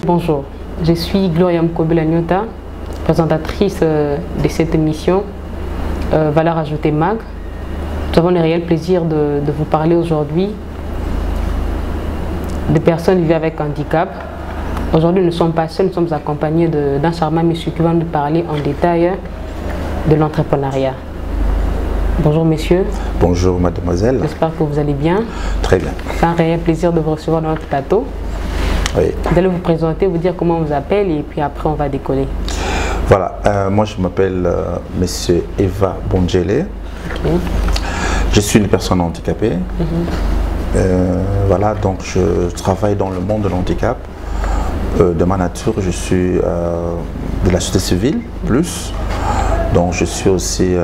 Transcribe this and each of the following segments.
Bonjour, je suis Gloria Mkobela-Nyota, présentatrice de cette émission Valeur ajoutée MAG. Nous avons le réel plaisir de vous parler aujourd'hui des personnes vivant avec handicap. Aujourd'hui, nous ne sommes pas seuls, nous sommes accompagnés d'un charmant monsieur qui va nous parler en détail de l'entrepreneuriat. Bonjour messieurs. Bonjour mademoiselle. J'espère que vous allez bien. Très bien. C'est un réel plaisir de vous recevoir dans notre plateau. Oui. Vous allez vous présenter, vous dire comment on vous appelle et puis après on va décoller. Voilà, moi je m'appelle monsieur Eva Bongele. Okay. Je suis une personne handicapée. Voilà, donc je travaille dans le monde de l'handicap. De ma nature, je suis de la société civile, plus. Donc je suis aussi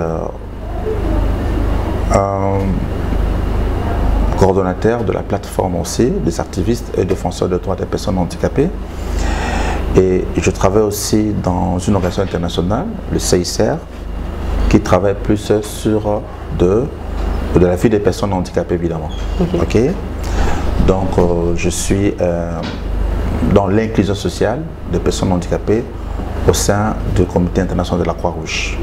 coordonnateur de la plateforme aussi des activistes et défenseurs des droits des personnes handicapées. Et je travaille aussi dans une organisation internationale, le CICR, qui travaille plus sur de la vie des personnes handicapées, évidemment. Okay. Donc je suis dans l'inclusion sociale des personnes handicapées au sein du comité international de la Croix-Rouge.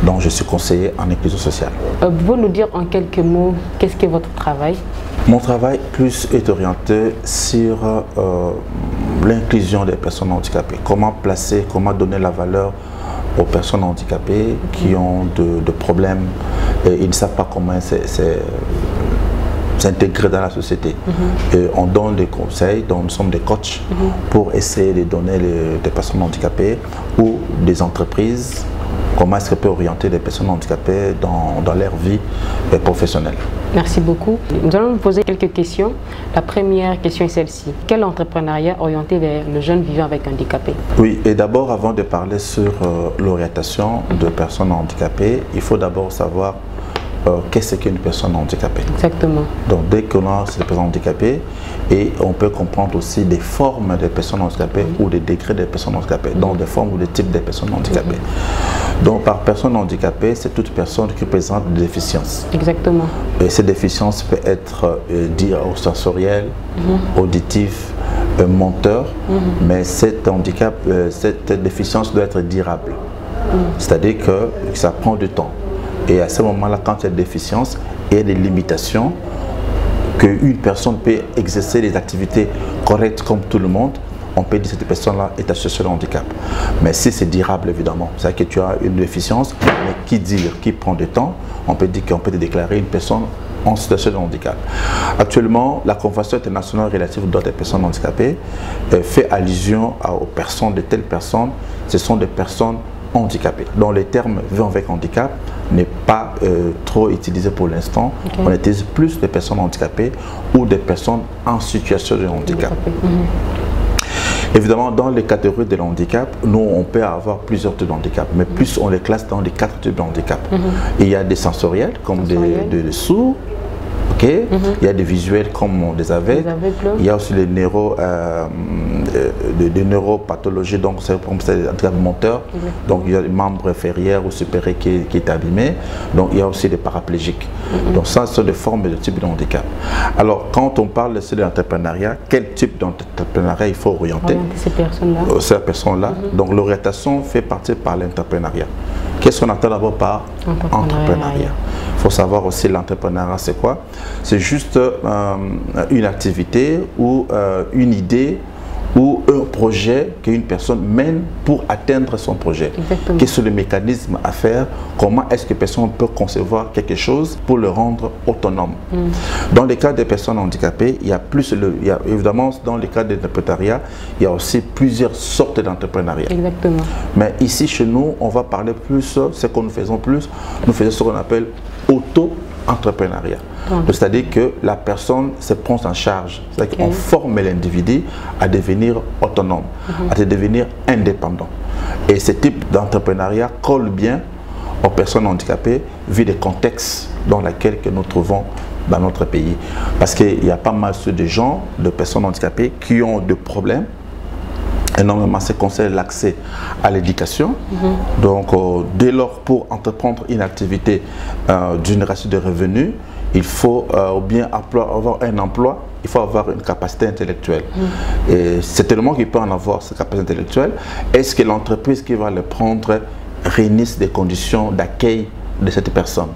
Donc je suis conseiller en inclusion sociale. Pouvez-vous nous dire en quelques mots qu'est-ce qu'est votre travail? Mon travail plus est orienté sur l'inclusion des personnes handicapées. Comment placer, comment donner la valeur aux personnes handicapées qui ont de problèmes et ils ne savent pas comment s'intégrer dans la société. Et on donne des conseils, donc nous sommes des coachs pour essayer de donner des personnes handicapées ou des entreprises comment est-ce qu'elles peuvent orienter les personnes handicapées dans leur vie professionnelle. Merci beaucoup. Nous allons vous poser quelques questions. La première question est celle-ci. Quel entrepreneuriat orienté vers le jeune vivant avec handicapé? Oui, et d'abord, avant de parler sur l'orientation de personnes handicapées, il faut d'abord savoir qu'est-ce qu'une personne handicapée. Exactement. Donc dès qu'on a ces personnes handicapées, et on peut comprendre aussi des formes des personnes handicapées ou des degrés des personnes handicapées, donc des formes ou des types des personnes handicapées. Donc par personne handicapée, c'est toute personne qui présente des déficiences. Exactement. Et ces déficiences peuvent être sensorielles, auditives, moteur, mais cet handicap, cette déficience doit être durable. C'est-à-dire que ça prend du temps. Et à ce moment-là, quand il y a des déficiences et des limitations, qu'une personne peut exercer des activités correctes comme tout le monde, on peut dire que cette personne-là est en situation de handicap. Mais si c'est durable, évidemment, c'est-à-dire que tu as une déficience, mais qui prend du temps, on peut dire qu'on peut te déclarer une personne en situation de handicap. Actuellement, la Convention internationale relative aux droits des personnes handicapées fait allusion aux personnes, de telles personnes, ce sont des personnes handicapées. Donc les termes vivant avec handicap n'est pas trop utilisé pour l'instant. On utilise plus des personnes handicapées ou des personnes en situation de handicap. Évidemment, dans les catégories de handicap, nous, on peut avoir plusieurs types de handicap, mais plus on les classe dans les 4 types de handicap. Il y a des sensoriels, comme des sourds, il y a des visuels comme des aveugles, il y a aussi les neuropathologies, donc c'est comme des handicaps moteurs, donc il y a les membres inférieurs ou supérieurs qui est abîmé, donc il y a aussi des paraplégiques. Donc ça, ce sont des formes de type de handicap. Alors, quand on parle de l'entrepreneuriat, quel type d'entrepreneuriat il faut orienter ces personnes-là. Ces personnes-là. Donc l'orientation fait partie par l'entrepreneuriat. Qu'est-ce qu'on entend d'abord par entrepreneuriat? Il faut savoir aussi l'entrepreneuriat, c'est quoi? C'est juste une activité ou une idée ou un projet qu'une personne mène pour atteindre son projet. Quels sont les mécanismes à faire? Comment est-ce que la personne peut concevoir quelque chose pour le rendre autonome? Dans le cas des personnes handicapées, il y a évidemment, dans le cas de l'entrepreneuriat, il y a aussi plusieurs sortes d'entrepreneuriat. Exactement. Mais ici, chez nous, on va parler plus, ce que nous faisons plus, nous faisons ce qu'on appelle auto-entrepreneuriat. C'est-à-dire que la personne se prend en charge. C'est-à-dire qu'on forme l'individu à devenir autonome, à devenir indépendant. Et ce type d'entrepreneuriat colle bien aux personnes handicapées vu des contextes dans lesquels nous trouvons dans notre pays. Parce qu'il y a pas mal de gens, de personnes handicapées qui ont des problèmes. Énormément, c'est concerne l'accès à l'éducation. Donc, dès lors, pour entreprendre une activité d'une génération de revenus, il faut bien avoir un emploi, il faut avoir une capacité intellectuelle. Et c'est tellement qu'il peut en avoir cette capacité intellectuelle. Est-ce que l'entreprise qui va le prendre réunisse des conditions d'accueil de cette personne?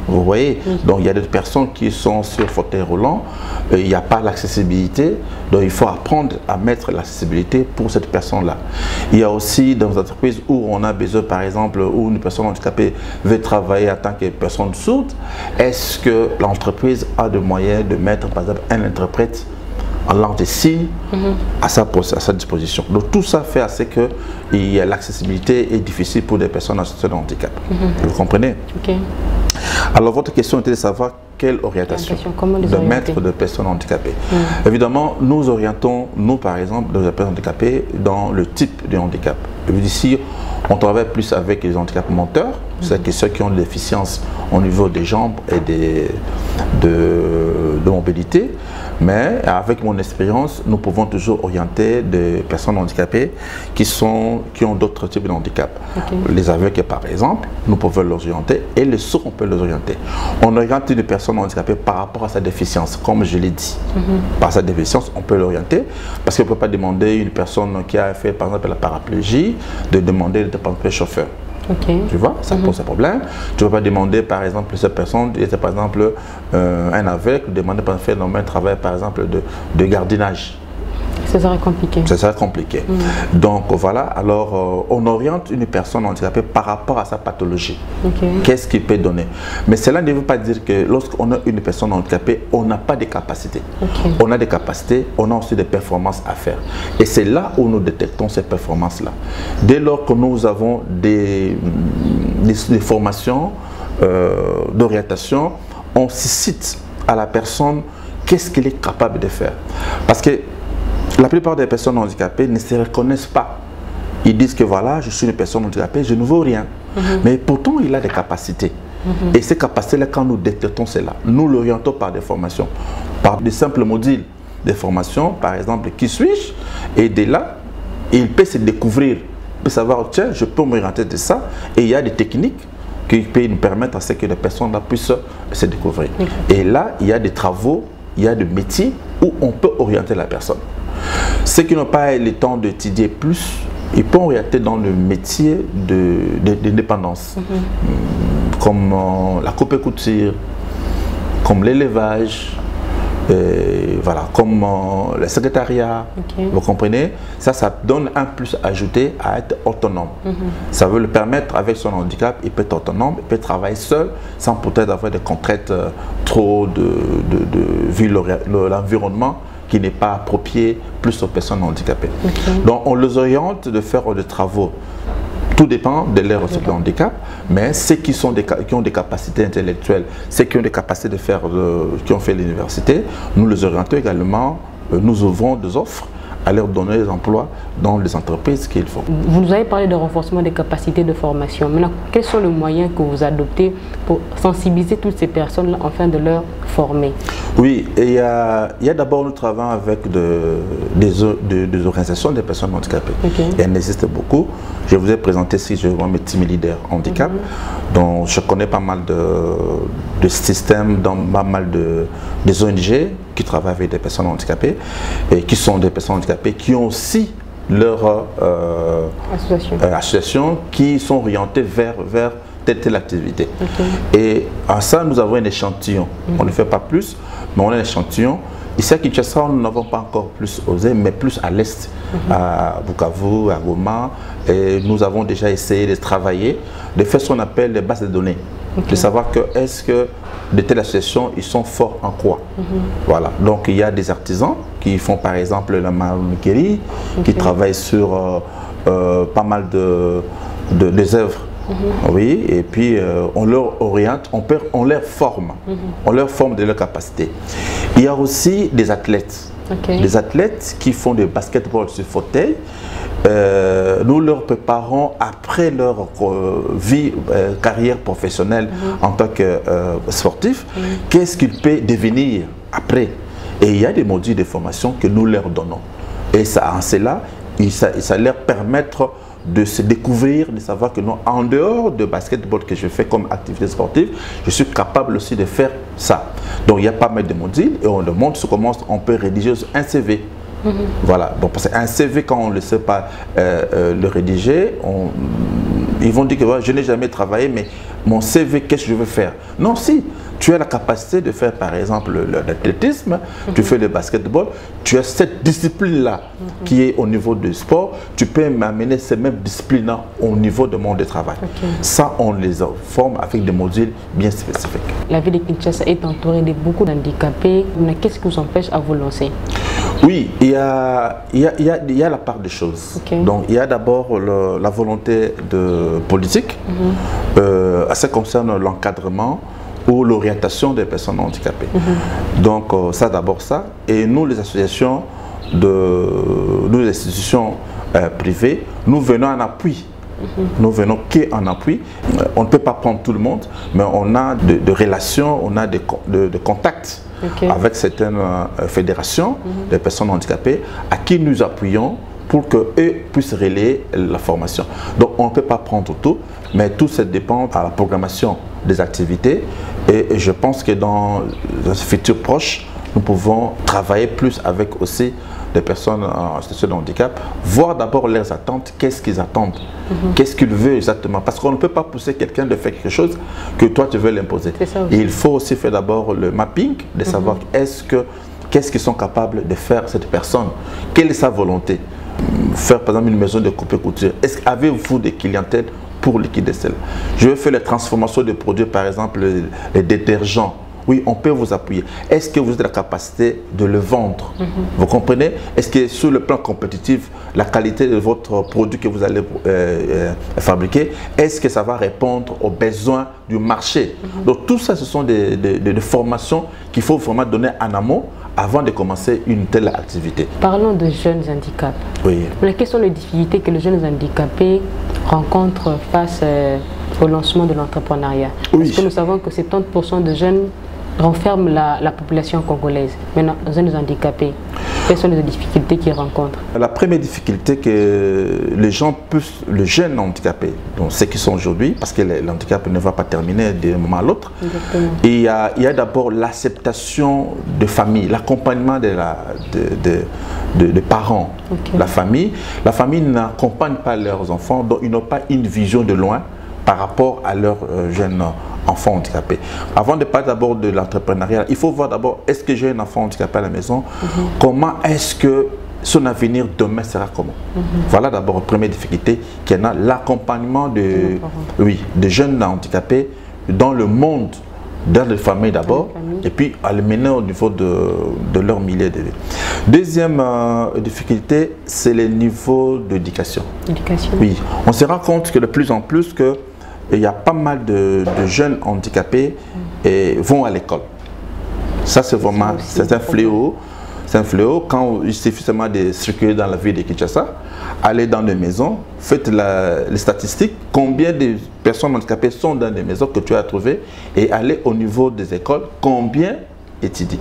Vous voyez? Donc il y a des personnes qui sont sur fauteuil roulant, il n'y a pas l'accessibilité, donc il faut apprendre à mettre l'accessibilité pour cette personne-là. Il y a aussi dans les entreprises où on a besoin, par exemple, où une personne handicapée veut travailler en tant que personne sourde, est-ce que l'entreprise a des moyens de mettre, par exemple, un interprète en langue des signes à sa disposition? Donc tout ça fait assez que l'accessibilité est difficile pour des personnes en situation de handicap. Vous comprenez? Alors votre question était de savoir quelle orientation de mettre de personnes handicapées. Évidemment, nous orientons, nous par exemple, des personnes handicapées dans le type de handicap. Ici, on travaille plus avec les handicaps moteurs, c'est-à-dire ceux qui ont des déficiences au niveau des jambes et de mobilité. Mais avec mon expérience, nous pouvons toujours orienter des personnes handicapées qui ont d'autres types de handicap. Les aveugles, par exemple, nous pouvons les orienter, et les sourds, on peut les orienter. On oriente une personne handicapée par rapport à sa déficience, comme je l'ai dit. Par sa déficience, on peut l'orienter, parce qu'on ne peut pas demander à une personne qui a fait, par exemple, la paraplégie, de demander de prendre le chauffeur. Tu vois, ça pose un problème. Tu ne peux pas demander, par exemple, cette personne, par exemple, un aveugle, demander de faire un travail, par exemple, de gardiennage. Ça serait compliqué. Ça serait compliqué. Donc voilà, alors on oriente une personne handicapée par rapport à sa pathologie. Qu'est-ce qu'il peut donner? Mais cela ne veut pas dire que lorsqu'on a une personne handicapée, on n'a pas de capacités. On a des capacités, on a aussi des performances à faire. Et c'est là où nous détectons ces performances-là. Dès lors que nous avons des formations d'orientation, on suscite à la personne qu'est-ce qu'elle est capable de faire. Parce que la plupart des personnes handicapées ne se reconnaissent pas. Ils disent que voilà, je suis une personne handicapée, je ne vaux rien. Mais pourtant, il a des capacités. Et ces capacités-là, quand nous détectons cela, nous l'orientons par des formations, par des simples modules de formation, par exemple, qui suis-je? Et de là, il peut se découvrir, il peut savoir, tiens, je peux m'orienter de ça. Et il y a des techniques qui peuvent nous permettre à ce que les personnes-là puissent se découvrir. Et là, il y a des travaux, il y a des métiers où on peut orienter la personne. Ceux qui n'ont pas le temps d'étudier plus, ils peuvent orienter dans le métier d'indépendance, comme la coupe et couture, comme l'élevage, voilà, comme le secrétariat. Vous comprenez? Ça donne un plus ajouté à être autonome. Ça veut le permettre, avec son handicap, il peut être autonome, il peut travailler seul, sans peut-être avoir des contraintes trop vu l'environnement qui n'est pas approprié plus aux personnes handicapées. Donc on les oriente de faire des travaux. Tout dépend de leur handicap, mais ceux qui ont des capacités intellectuelles, ceux qui ont des capacités de faire, qui ont fait l'université, nous les orientons également, nous ouvrons des offres à leur donner des emplois dans les entreprises qu'il faut. Vous nous avez parlé de renforcement des capacités de formation. Maintenant, quels sont les moyens que vous adoptez pour sensibiliser toutes ces personnes-là afin de leur former? Oui, et il y a d'abord, nous travaillons avec des organisations des personnes handicapées. Et elles existent beaucoup. Je vous ai présenté, si je vois, mes team leaders handicap, dont je connais pas mal de systèmes, dans pas mal des ONG qui travaillent avec des personnes handicapées et qui sont des personnes handicapées qui ont aussi leur association qui sont orientées vers telle activité. Et à ça, nous avons un échantillon. On ne fait pas plus, mais on a un échantillon. Ici à Kinshasa, nous n'avons pas encore plus osé, mais plus à l'est, à Bukavu, à Goma. Et nous avons déjà essayé de travailler, de faire ce qu'on appelle les bases de données. De savoir que est-ce que de telles associations, ils sont forts en quoi. Voilà. Donc il y a des artisans qui font par exemple la maroquinerie, qui travaillent sur pas mal des œuvres. Oui, et puis on leur oriente, on leur forme, on leur forme de leurs capacités. Il y a aussi des athlètes, des athlètes qui font du basketball sur fauteuil. Nous leur préparons après leur vie, carrière professionnelle en tant que sportif, qu'est-ce qu'ils peuvent devenir après. Et il y a des modules de formation que nous leur donnons. Et ça, en cela, ça leur permettre de se découvrir, de savoir que non, en dehors de basketball que je fais comme activité sportive, je suis capable aussi de faire ça. Donc il y a pas mal de modules et on demande comment on peut rédiger un CV. Voilà, donc parce qu'un CV, quand on ne sait pas le rédiger, ils vont dire que je n'ai jamais travaillé, mais mon CV, qu'est-ce que je veux faire? Non, si, tu as la capacité de faire par exemple l'athlétisme, tu fais le basketball, tu as cette discipline-là qui est au niveau du sport, tu peux m'amener ces mêmes disciplines-là au niveau de monde de travail. Ça, on les forme avec des modules bien spécifiques. La ville de Kinshasa est entourée de beaucoup d'handicapés. Qu'est-ce qui vous empêche à vous lancer? Oui, il y a la part des choses. Donc, il y a d'abord la volonté politique, à ce qui concerne l'encadrement ou l'orientation des personnes handicapées. Donc, ça d'abord ça. Et nous, les associations, nous, les institutions privées, nous venons en appui. Nous venons qu'en appui. On ne peut pas prendre tout le monde, mais on a de relations, on a de contacts avec certaines fédérations de personnes handicapées à qui nous appuyons pour qu'eux puissent relayer la formation. Donc on ne peut pas prendre tout, mais tout ça dépend de la programmation des activités et je pense que dans un futur proche, nous pouvons travailler plus avec aussi des personnes en situation de handicap, voir d'abord leurs attentes, qu'est-ce qu'ils attendent, qu'est-ce qu'ils veulent exactement. Parce qu'on ne peut pas pousser quelqu'un de faire quelque chose que toi tu veux l'imposer. Il faut aussi faire d'abord le mapping, de savoir qu'est-ce qu'ils sont capables de faire cette personne, quelle est sa volonté. Faire par exemple une maison de coupe-couture, avez-vous des clientèles pour liquider celle? Je veux faire les transformations de produits, par exemple les détergents. Oui, on peut vous appuyer. Est-ce que vous avez la capacité de le vendre? Vous comprenez? Est-ce que sur le plan compétitif, la qualité de votre produit que vous allez fabriquer, est-ce que ça va répondre aux besoins du marché? Donc tout ça, ce sont des formations qu'il faut vraiment donner en amont avant de commencer une telle activité. Parlons de jeunes handicaps. Oui. Mais quelles sont les difficultés que les jeunes handicapés rencontrent face au lancement de l'entrepreneuriat? Parce que nous savons que 70% de jeunes renferment la population congolaise. Maintenant, jeunes handicapés, quelles sont les difficultés qu'ils rencontrent? La première difficulté que les jeunes handicapés, donc ceux qui sont aujourd'hui, parce que l'handicap ne va pas terminer d'un moment à l'autre, il y a d'abord l'acceptation de famille, l'accompagnement de parents. La famille n'accompagne pas leurs enfants, donc ils n'ont pas une vision de loin par rapport à leurs jeunes enfants handicapés. Avant de parler d'abord de l'entrepreneuriat, il faut voir d'abord, est-ce que j'ai un enfant handicapé à la maison? Comment est-ce que son avenir demain sera comment? Voilà d'abord la première difficulté qu'il y en a, l'accompagnement de jeunes handicapés dans le monde, dans les familles d'abord, et puis à le mener au niveau de leur milieu de vie. Deuxième difficulté, c'est le niveau d'éducation. Oui, on se rend compte que de plus en plus il y a pas mal de jeunes handicapés et vont à l'école. Ça, c'est vraiment un fléau. C'est un fléau. Quand il suffit seulement de circuler dans la ville de Kinshasa, aller dans des maisons, faites les statistiques, combien de personnes handicapées sont dans des maisons que tu as trouvées, et aller au niveau des écoles, combien étudient.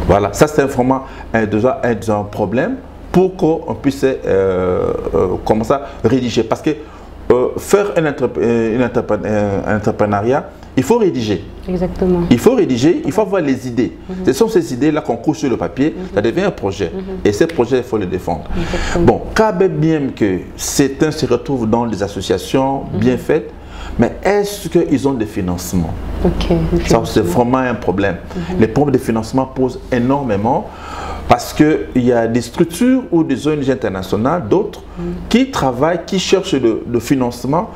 Voilà, ça c'est vraiment déjà un problème pour qu'on puisse commencer à rédiger. Parce que faire un entrepreneuriat, il faut rédiger. Exactement. Il faut rédiger, il faut avoir les idées. Ce sont ces idées-là qu'on couche sur le papier, ça devient un projet. Et ces projets, il faut les défendre. Bon, quand bien que certains se retrouvent dans des associations bien faites, mais est-ce qu'ils ont des financements? Ça, c'est vraiment un problème. Les problèmes de financement posent énormément parce qu'il y a des structures ou des ONG internationales, d'autres, qui travaillent, qui cherchent le financement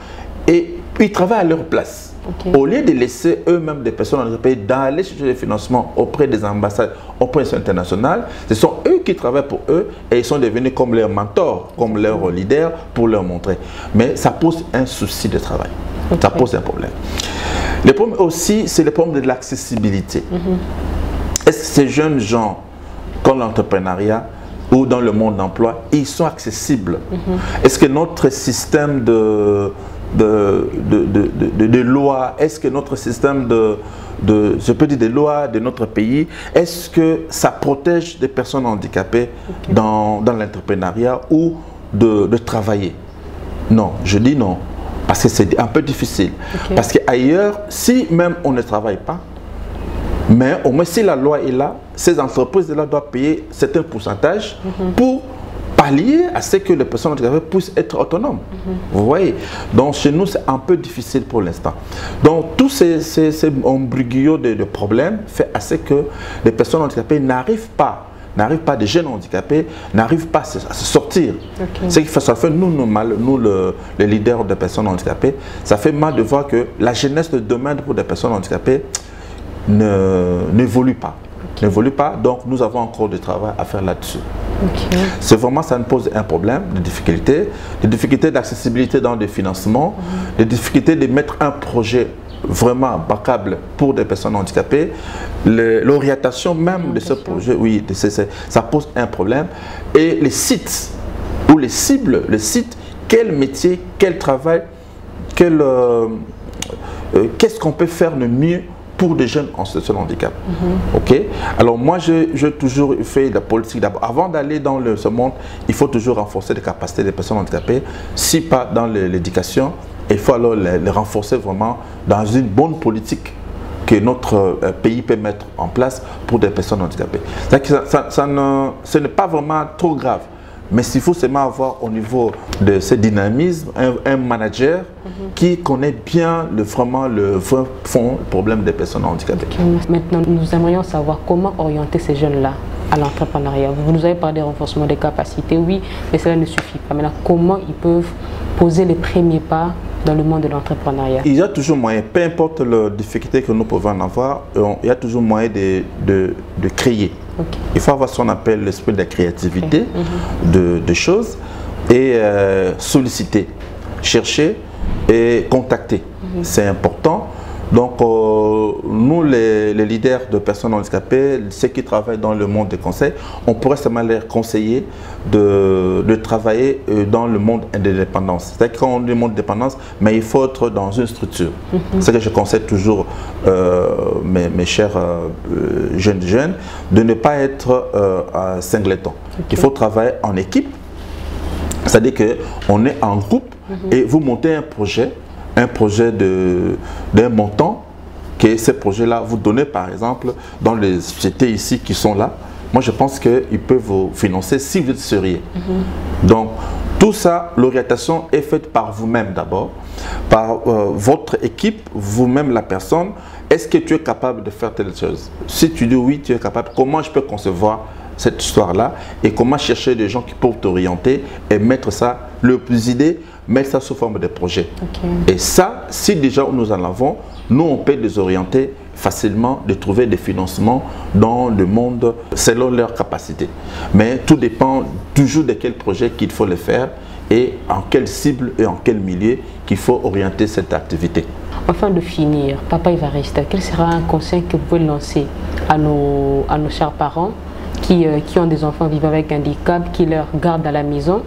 et ils travaillent à leur place. Au lieu de laisser eux-mêmes des personnes handicapées d'aller chercher des financements auprès des ambassades, auprès des internationales, ce sont eux qui travaillent pour eux et ils sont devenus comme leurs mentors, comme leurs leaders pour leur montrer. Mais ça pose un souci de travail. Ça pose un problème. Le problème aussi, c'est le problème de l'accessibilité. Est-ce que ces jeunes gens, comme l'entrepreneuriat ou dans le monde d'emploi, ils sont accessibles? Est-ce que notre système de loi, est-ce que notre système je peux dire de loi de notre pays, est-ce que ça protège des personnes handicapées dans l'entrepreneuriat ou de travailler? Non, je dis non. Parce que c'est un peu difficile. Parce qu'ailleurs, si même on ne travaille pas, mais au moins si la loi est là, ces entreprises-là doivent payer un certain pourcentage pour pallier à ce que les personnes handicapées puissent être autonomes. Vous voyez? Donc chez nous, c'est un peu difficile pour l'instant. Donc tous ces embrouilles de problèmes fait à ce que les personnes handicapées n'arrivent pas, des jeunes handicapés, n'arrivent pas à se sortir. Ce qui fait, ça fait nous les leaders de personnes handicapées, ça fait mal de voir que la jeunesse de demain pour des personnes handicapées n'évolue pas. N'évolue pas, donc nous avons encore du travail à faire là-dessus. C'est vraiment, ça nous pose un problème, des difficultés d'accessibilité dans des financements, des difficultés de mettre un projet vraiment bancable pour des personnes handicapées. L'orientation même de ce projet, oui, ça pose un problème. Et les sites ou les cibles, quel métier, quel travail, qu'est-ce qu'on peut faire de mieux pour des jeunes en situation de handicap. Ok. Alors moi, j'ai toujours fait de la politique. Avant d'aller dans ce monde, il faut toujours renforcer les capacités des personnes handicapées. Si pas dans l'éducation, il faut alors les renforcer vraiment dans une bonne politique que notre pays peut mettre en place pour des personnes handicapées. Ce n'est pas vraiment trop grave. Mais s'il faut seulement avoir au niveau de ce dynamisme un manager qui connaît bien vraiment le fond problème des personnes handicapées. Maintenant, nous aimerions savoir comment orienter ces jeunes-là à l'entrepreneuriat. Vous nous avez parlé de renforcement des capacités, oui, mais cela ne suffit pas. Maintenant, comment ils peuvent poser les premiers pas dans le monde de l'entrepreneuriat? Il y a toujours moyen, peu importe la difficulté que nous pouvons en avoir, il y a toujours moyen de créer. Il faut avoir ce qu'on appelle l'esprit de la créativité, de choses, et solliciter, chercher et contacter. C'est important. Donc, nous, les leaders de personnes handicapées, ceux qui travaillent dans le monde des conseils, on pourrait seulement les conseiller de travailler dans le monde de l'indépendance. C'est-à-dire qu'on dit le monde de l'indépendance, mais il faut être dans une structure. C'est ce que je conseille toujours mes chers jeunes, de ne pas être singleton. Il faut travailler en équipe, c'est-à-dire qu'on est en groupe et vous montez un projet d'un montant que ces projets-là vous donnez, par exemple, dans les sociétés ici qui sont là. Moi, je pense qu'ils peuvent vous financer si vous êtes sérieux. Donc, tout ça, l'orientation est faite par vous-même d'abord, par votre équipe, vous-même la personne. Est-ce que tu es capable de faire telle chose? Si tu dis oui, tu es capable, comment je peux concevoir cette histoire-là et comment chercher des gens qui peuvent t'orienter et mettre ça, le plus idée, mettre ça sous forme de projet. Et ça, si déjà nous en avons, nous on peut les orienter facilement, de trouver des financements dans le monde selon leurs capacités. Mais tout dépend toujours de quel projet qu'il faut le faire et en quelle cible et en quel milieu qu'il faut orienter cette activité. Afin de finir, Papa Évariste, quel sera un conseil que vous pouvez lancer à nos chers parents qui ont des enfants vivant avec un handicap, qui leur gardent à la maison,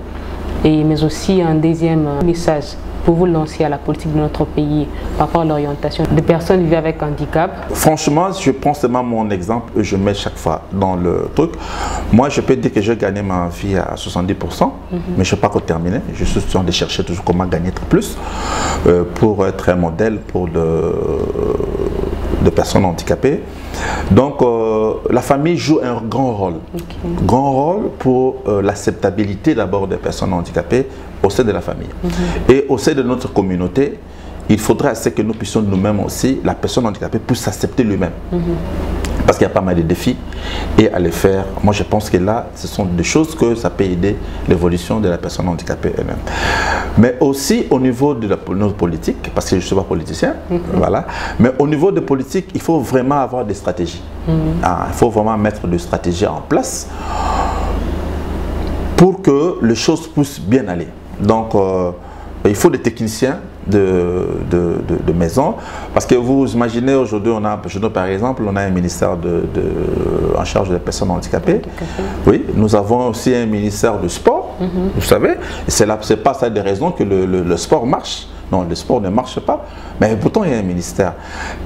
mais aussi un deuxième message pour vous lancer à la politique de notre pays par rapport à l'orientation des personnes vivant avec handicap? Franchement, je prends seulement mon exemple et je mets chaque fois dans le truc. Moi, je peux dire que j'ai gagné ma vie à 70%, mais je ne vais pas encore terminer. Je suis en train de chercher toujours comment gagner plus pour être un modèle pour de personnes handicapées. Donc, la famille joue un grand rôle. Grand rôle pour l'acceptabilité d'abord des personnes handicapées au sein de la famille. Et au sein de notre communauté, il faudrait que nous puissions nous-mêmes aussi, la personne handicapée puisse s'accepter lui-même. Parce qu'il y a pas mal de défis et à les faire. Moi, je pense que là, ce sont des choses que ça peut aider l'évolution de la personne handicapée elle-même. Mais aussi au niveau de notre politique, parce que je ne suis pas politicien, voilà. Mais au niveau de politique, il faut vraiment avoir des stratégies. Il faut vraiment mettre des stratégies en place pour que les choses puissent bien aller. Donc, il faut des techniciens de maison, parce que vous imaginez aujourd'hui, par exemple, on a un ministère en charge des personnes handicapées. Oui, nous avons aussi un ministère du sport, vous savez, c'est pas ça des raisons que le sport marche. Non, le sport ne marche pas. Mais pourtant, il y a un ministère.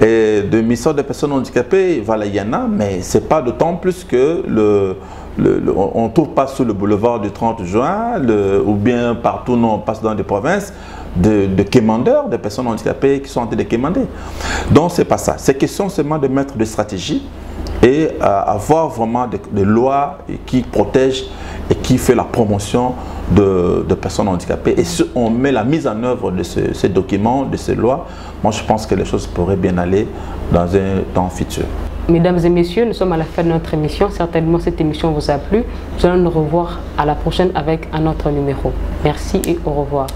Et de ministère des personnes handicapées, voilà, il y en a, mais ce n'est pas d'autant plus que on ne trouve pas sur le boulevard du 30 juin, ou bien partout, non, on passe dans des provinces, de quémandeurs, des personnes handicapées qui sont en train de quémander. Donc, ce n'est pas ça. C'est question seulement de mettre des stratégies et avoir vraiment des lois qui protègent et qui fait la promotion de personnes handicapées. Et si on met la mise en œuvre de ces documents, de ces lois, moi je pense que les choses pourraient bien aller dans un temps futur. Mesdames et messieurs, nous sommes à la fin de notre émission. Certainement cette émission vous a plu. Nous allons nous revoir à la prochaine avec un autre numéro. Merci et au revoir.